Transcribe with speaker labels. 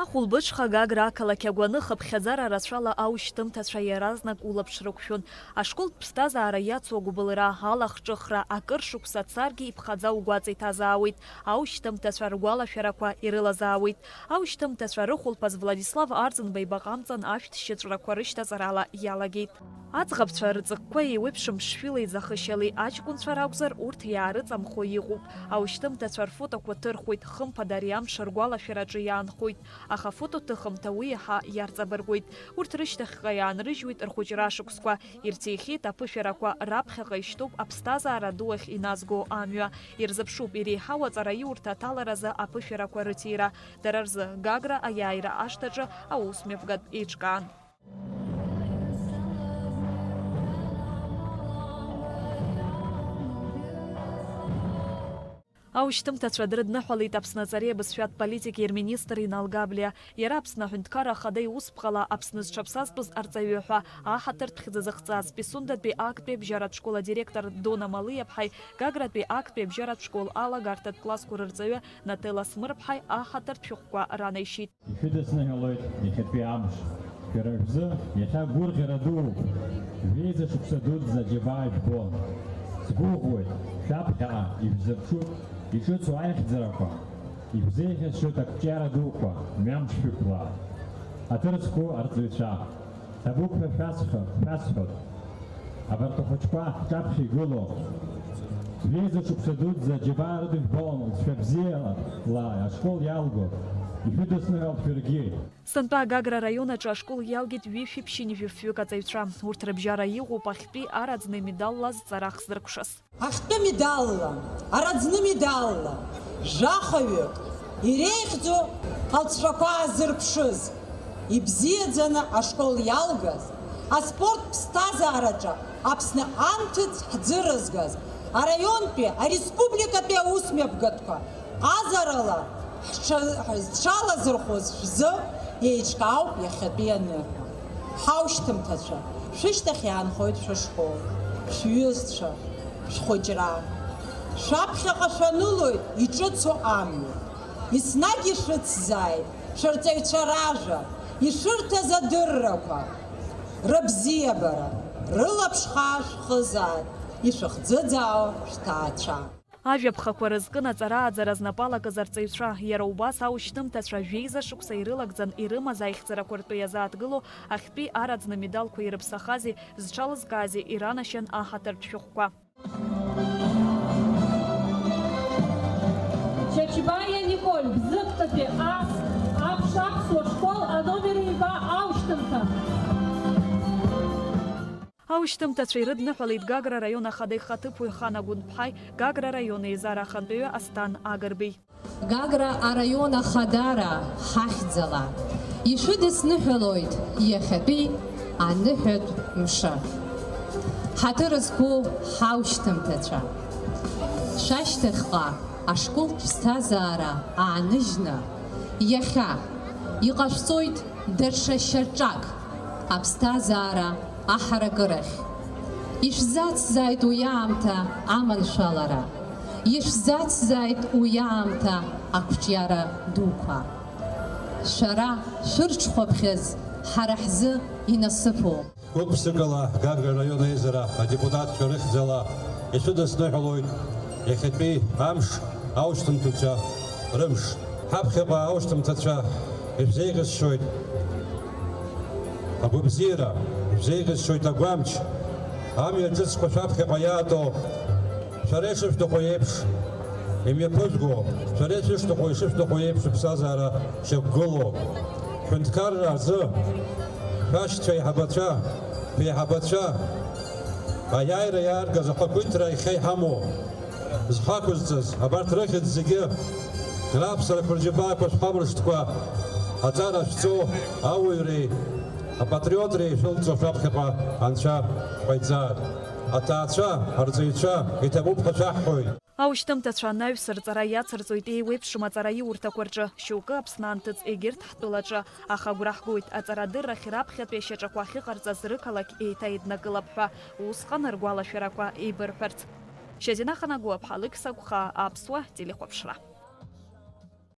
Speaker 1: Ахәылбыҽха Гагра ақалақь агәаных аԥхьаӡара рацәала аушьҭымҭацәа иаразнак улаԥш рықәшәон. Ашколтә ԥсҭазаара иацу агәыбылра, алахҿыхра, акыр шықәса царгьы иԥхаӡа угәаҵа иҭазаауеит. Аушьҭымҭацәа ргәалашәарақәа ирылазаауеит. Аушьҭымҭацәа рыхәылԥаз Владислав Арӡынба ибаҟамҵан ашәҭшьыҵәрақәа рышьҭаҵарала иалагеит. Аӡӷабцәа рҵыкқәа еиуеиԥшым ԥшшәила иӡахышьали, аҷкәынцәа ракәзар урҭ иаарыҵамхо иҟоуп. Аушьҭымҭацәа рфотоқәа ҭырхуеит, хымԥада ари амш ргәалашәараҿы иаанхоит. Аха фотоҭыхымҭа уи иаҳа иарҵабыргуеит. Урҭ рышьҭахьҟа иаанрыжьуеит рхәыҷра шықәсқәа, ирцеихьеит аԥышәарақәа, раԥхьаҟа ишьҭоуп аԥсҭазаара ду ахь иназго амҩа. Ирзыԥшуп иреиҳау аҵараиурҭа аҭаларазы аԥышәарақәа рыҭира. Дара рзы Гагра аиааира ашҭаҿы аусмҩаԥгатә еиҿкаан. Аушьҭымҭацәа дрыдныҳәалеит Аԥсны аҵареи абызшәатә политики рминистр Инал Габлиа. Иара Аԥсны аҳәынҭқарра ахада иусԥҟала Аԥсны зҽаԥсазтәыз арҵаҩы ҳәа аҳаҭыртә хьӡы зыхҵаз Писундатәи актәи абжьаратә школ адиректор Дона Малиаԥҳаи Гагратәи актәи абжьаратә школ алагарҭатә классқәа рырҵаҩы Нателла Смырԥҳаи аҳаҭыртә шәҟәқәа ранаишьит.
Speaker 2: Ишәыдысныҳәалоит иахьатәи амш. Шәара шәзы иахьа гәырӷьара дууп. Жәеиза шықәса дуӡӡа џьабаа жәбон. Сгәыӷуеит, шәаԥхьаҟа ишәзырԥшуп ишыцу аихьӡарақәа, ишәзеиӷьасшьоит акҿиара дуқәа, мҩамш шәықәла. Аҭыр зқәу арҵаҩцәа, ҭабуп ҳәа шәасҳәот. Абарҭ ахәыҷқәа ҳҿаԥхьа игылоу. Жәеиза шықәса дуӡӡа џьабаа рыдыжәбон, шәабзиала ашкол иалго. Ишәыдысныҳәалт шәаргьы.
Speaker 1: Сынтәа Гагра раионаҿы ашкол иалгеит ҩышәи-ԥшьи жәафҩык аҵаҩцәа. Урҭ рыбжьара иҟоуп ахьтәи араӡны медалла зҵара хзыркәшаз.
Speaker 3: Ахьтәы медалла, араӡны медалла, жахаҩык иреиӷьӡоу алҵшәақәа аазырԥшыз, ибзиаӡаны ашкол иалгаз, аспорт ԥсҭазаараҿы Аԥсны анҭыҵ ҳӡырызгаз, араионтәи, ареспубликатәи аусмҩаԥгатәқәа ҟазарала ҳшалазырхәыз шәзы еиҿкаауп иахьатәи аныҳәа. Ҳаушьҭымҭацәа, шәышьҭахь иаанхоит шәышкол, шәҩызцәа, шәхәыҷра. Шәаԥхьаҟа шәанылоит иҿыцу амҩа. Еснагь ишәыцзааит шәырҵаҩцәа ражәа, ишәырҭаз адыррақәа, рыбзиабара, рылаԥш хаа шәхызааит, ишәыхӡыӡаауа шәҭаацәа.
Speaker 1: Ажәаԥхақәа рызкын аҵара-ааӡара знапалакыз арҵаҩцәа, иара убас аушьҭымҭацәа жәеиза шықәса ирылагӡан ирымаз аихьӡарақәа ртәы иазааҭгыло ахьтәи араӡны медалқәа ирыԥсахази зҽалызкаази иранашьан аҳаҭыртә шәҟәқәа.
Speaker 4: Чачбаиа Николь, Бзыктапи, Аԥшаԥсуа школ аномер 2 аушьҭымҭа.
Speaker 1: Аушьҭымҭацәа ирыдныҳәалеит Гагра раион ахада ихаҭыԥуаҩ Хана Гәындԥҳаи, Гагра раион еизара ахантәаҩы Асҭан Агырбеи.
Speaker 5: Гагра араион ахадара ҳахьӡала ишәыдысныҳәалоит иахьатәи аныҳәатә мшы. Ҳаҭыр зқәу ҳаушьҭымҭацәа. Шәашьҭахьҟа ашколтә ԥсҭазаара ааныжьны иахьа иҟашәҵоит даҽа шьаҿак аԥсҭазаара аҳаракырахь. Ишәзацзааит уи аамҭа аманшәалара, ишәзацзааит уи аамҭа ақәҿиара дуқәа. Шәара шәырҽхәаԥхьаз ҳара ҳзы инасыԥуп.
Speaker 6: Гәык-ԥсыкала Гагра раион аизара адепутатцәа рыхьӡала ишәыдысныҳәалоит иахьатәи амш аушьҭымҭацәа рымш. Ҳаԥхьаҟа аушьҭымҭацәа ишәзеиӷьасшьоит агәабзиара, ишәзеиӷьасшьоит агәамч, амҩа ҿыцқәа шәаԥхьаҟа иаатәоу, шәара ишышәҭаху еиԥш имҩаԥызго, шәара ишышәҭаху еиԥш иԥсҭазаара шьақәгылоу. Ҳәынҭқарра рзы шәашьцәа еиҳабацәа аиааира иааргаз ахақәиҭра иахьа иҳамоу зхақәызҵаз абарҭ рыхьӡ зегьы раԥсарақәа рџьабаақәа шәхамыршҭқәа аҵара шәҵоу ауаҩреи апатриотреи шәылҵо шәаԥхьаҟа анцәа ҟаиҵааит. Аҭаацәа, арҵаҩцәа иҭабуп ҳәа шәаҳҳәоит.
Speaker 1: Аушьҭымҭацәа анаҩс рҵара иацырҵоит еиуеиԥшым аҵараиурҭақәа рҿы, шьоукы Аԥсны анҭыҵ егьырҭ ҳтәылаҿы. Аха агәра ҳгоит аҵарадыррахь раԥхьатәи ашьаҿақәа ахьыҟарҵаз рықалақь еиҭа еиднакылап ҳәа, усҟан ргәалашәарақәа еибырҳәарц. Шьазина Ханагәыаԥҳа, Алықь Сагәхаа, Аԥсуа телехәаԥшра.